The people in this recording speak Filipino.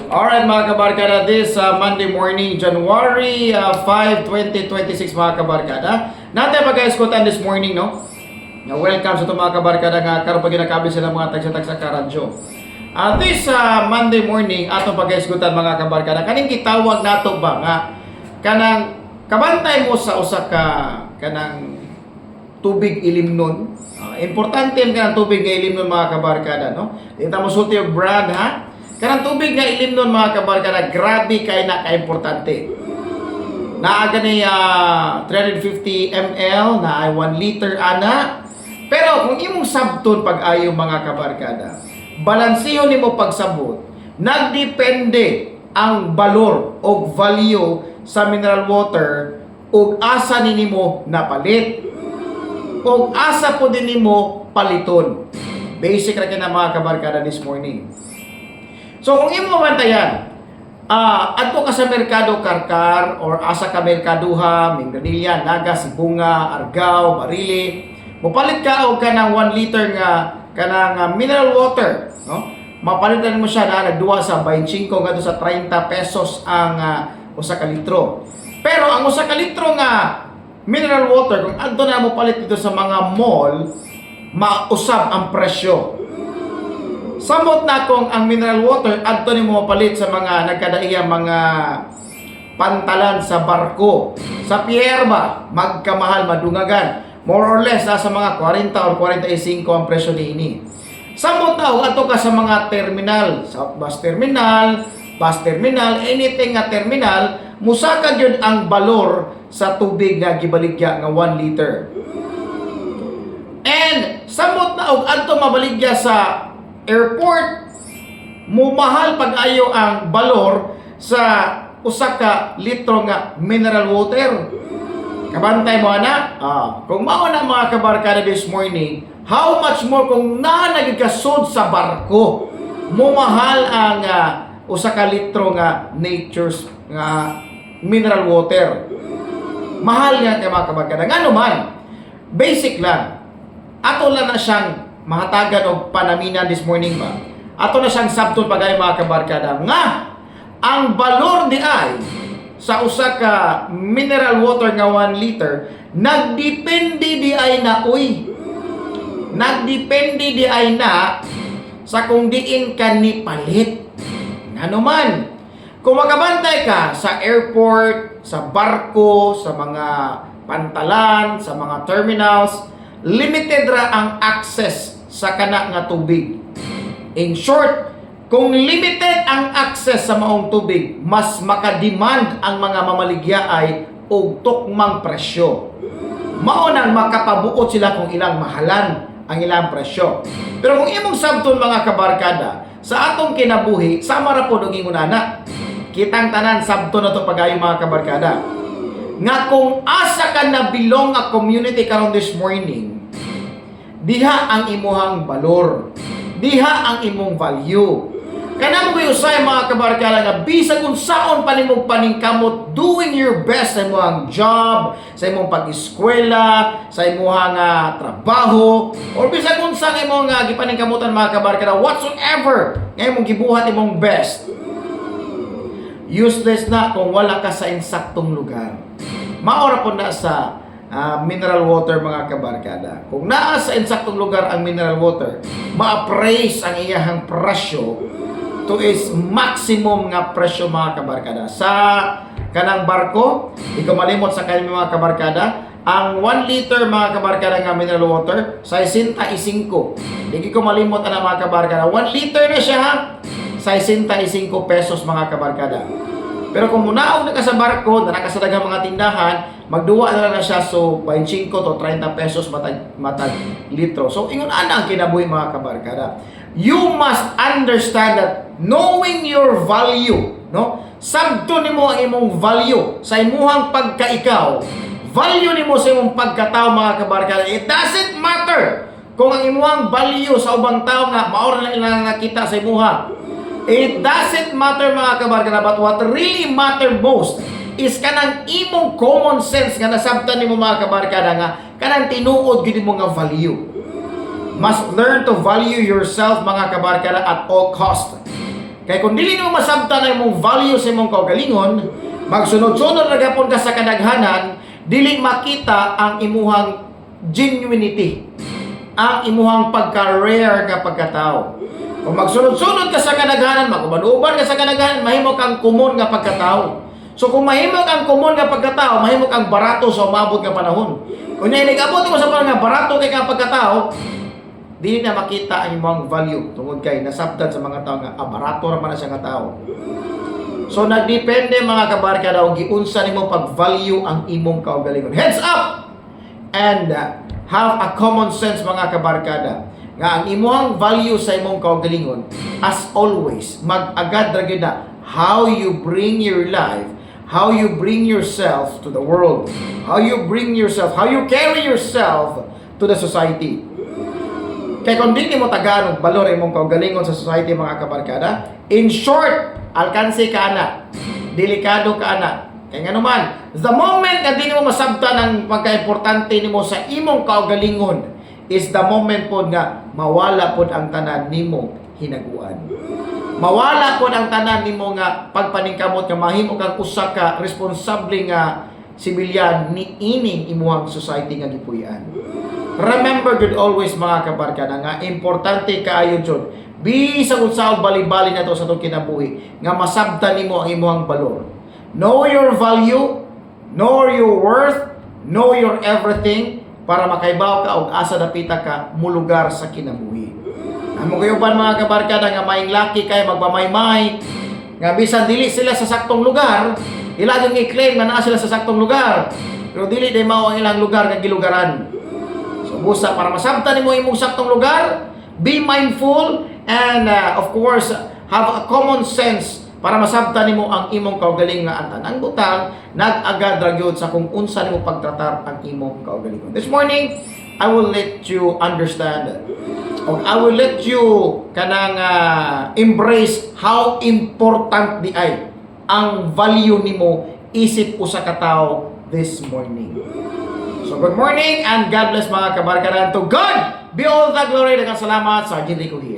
Alright mga kabarkada, this Monday morning, January 5, 2026 mga kabarkada. Natin pag-eskutan this morning, no? Welcome sa ito mga kabarkada nga karoon pag ginakabi sila mga tagsa-tagsa karadyo. This Monday morning, atong pag-eskutan mga kabarkada, kaning kitawag nato ba nga kanang kabantay mo sa usa ka kanang tubig ilimnon. Importante ang kanang tubig nga ilimnon mga kabarkada, no? Dito mo sulti og brand ha. Kanang tubig nga ilimnon mga kabarkada, grabe kay na ka-importante. Naaga ni 350 ml, na ay 1 liter ana. Pero kung imong sabton pag-ayo mga kabarkada, balanseho nimo pagsabot, nagdepende ang balor o value sa mineral water ug asa nimo napalit. Ug asa po din nimo paliton. Basic ra kina mga kabarkada this morning. So kung imo bantayan, adto ka sa merkado karkar or asa ka merkaduha, Mingranilla, Naga, Sibunga, Argao, Barili, mupalit ka og kanang 1 liter nga kanang mineral water, no? Mapalitan mo siya na nagduwa sa 25 ngadto sa 30 pesos ang usa ka litro. Pero ang usa ka litro nga mineral water kung adto na mo palit dito sa mga mall, mausab ang presyo. Samot na kung ang mineral water adto nimo mapalit sa mga nagkadaiyang mga pantalan sa barko, sa pierba, magkamahal madungagan. More or less sa mga 40 or 45 ang presyo niini. Samot na adto ka sa mga terminal, sa bus terminal, anything nga terminal, musaka gyud ang balor sa tubig nga gibaligya nga 1 liter. And samot na og adto mabaligya sa airport, mumahal pag-ayo ang balor sa usa ka litro nga mineral water. Kabantay mo ana? Kung mao na mga kabarkada this morning, how much more kung nagikasod sa barko, mumahal ang usa ka litro nga nature's nga mineral water. Mahal nga kay mga kabarkada. Ngano man, basic lang. Ato lang na siyang mahatagan og panaminan this morning ba. Ato na siyang sabton pagay mga kabarkada nga ang balor di ay sa usa ka mineral water nga 1 liter nagdepende di ay na nagdepende di ay na sa kung diin ka ni palit. Ano man, kung makabantay ka sa airport, sa barko, sa mga pantalan, sa mga terminals, limited ra ang access sa kana nga tubig. In short, kung limited ang access sa maong tubig, mas makademand ang mga mamaligya ay og tukmang presyo. Mao nang makapabuot sila kung ilang mahalan ang ilang presyo. Pero kung imong sabton mga kabarkada, sa atong kinabuhi, sama ra pod og ingon ana. Kitang tanan sabton na to pagayo mga kabarkada. Nga kung asa ka na bilong a community karon this morning, diha ang imuhang balor, diha ang imong value. Kana mo usay mga kabarkada nga bisag unsaon pa nimo paningkamot doing your best sa imong job, sa imong pag-eskwela, sa imong trabaho, or bisag unsa imong gipaningkamutan mga kabarkada whatsoever nga imong gibuhat imong best. Useless na kung wala ka sa insaktong lugar. Maora po na sa mineral water mga kabarkada. Kung naa sa insaktong lugar ang mineral water, ma-appraise ang iyahang presyo to its maximum nga presyo mga kabarkada. Sa kanang barko, ikaw malimot sa kanang mga kabarkada, ang 1 liter mga kabarkada nga mineral water, sa 65. Hindi ko malimot na mga kabarkada. 1 liter na siya ha, sa 65 pesos mga kabarkada. Pero kung munaog na ka sa barko, na nakasadagang mga tindahan, magduwa na siya so 25 to 30 pesos matag litro. So ingon ana ang kinabuhi mga kabarkada. You must understand that knowing your value, no? Sabto nimo ang imong value sa imuhang pagkaikaw. Value nimo sa imong pagkatao mga kabarkada. It doesn't matter kung ang imuhang value sa ubang tao nga maor na ilang nakita sa imuha. It doesn't matter mga kabarkada, but what really matter most is kanang imong common sense nga nasabtan nimo mga kabarkada nga kanang tinuod gyud mo nga value. Must learn to value yourself mga kabarkada at all cost. Kaya kung dili mo masabtan ang imong value sa imong kaugalingon, magsunod-sunod na gapon ka sa kadaghanan, dili makita ang imuhang genuinity, ang imuhang pagka-rare nga pagkatao. Kung magsunod-sunod ka sa kadaghanan, maguban-uban ka sa kadaghanan, mahimo kang kumon nga pagkatao. So kung mahimo kang kumon nga pagkatao, mahimo kang barato sa umabot nga panahon. Kung nag-abot mo sa panahon nga barato kay ka pagkatao, di na makita ang imong value tungod kay nasabtan sa mga tao nga barato ra man na siya nga tao. So nagdepende mga kabarkada og giunsa nimo pag-value ang imong kaugalingon. Heads up and have a common sense mga kabarkada nga ang imong value sa imong kaugalingon as always mag-agad ra gyud na how you bring your life, how you bring yourself to the world, how you bring yourself, how you carry yourself to the society. Kaya kung di mo tagaan og balor imong kaugalingon sa society mga kabarkada, in short, alkansi ka ana, delikado ka ana. Kaya nga naman, the moment na di mo masabtan ang pagka-importante nimo sa imong kaugalingon is the moment po nga mawala po ang tanan nimo hinaguan. Mawala po ang tanan nimo nga pagpaningkamot nga mahimo kang usa ka responsable nga sibilyan ni ining imuhang society nga gipuy-an. Remember good always mga kabarkada nga importante kaayo jud bisag unsa bali-bali nato sa atong kinabuhi nga masabtan nimo ang imuhang balor. Know your value, know your worth, know your everything para makaibaw ka og asa dapita ka mulugar sa kinabuhi. Amo kayuban mga kabarkada nga maing laki kay magpamaymay nga bisan dili sila sa saktong lugar, ila gyud i-claim nga naa sila sa saktong lugar. Pero dili day mao ang ilang lugar nga gilugaran. So busa para masabtan nimo imong saktong lugar, be mindful and of course have a common sense para masabtan nimo ang imong kaugaling nga ang tanang butang nag-agad ra gyud sa kung unsa nimo pagtratar ang imong kaugalingon. This morning, I will let you understand or I will let you kanang embrace how important di ay ang value nimo isip usa ka tawo this morning. So good morning and God bless mga kabarkaran. To God be all the glory. Daghang salamat sa Sergeant Rico here.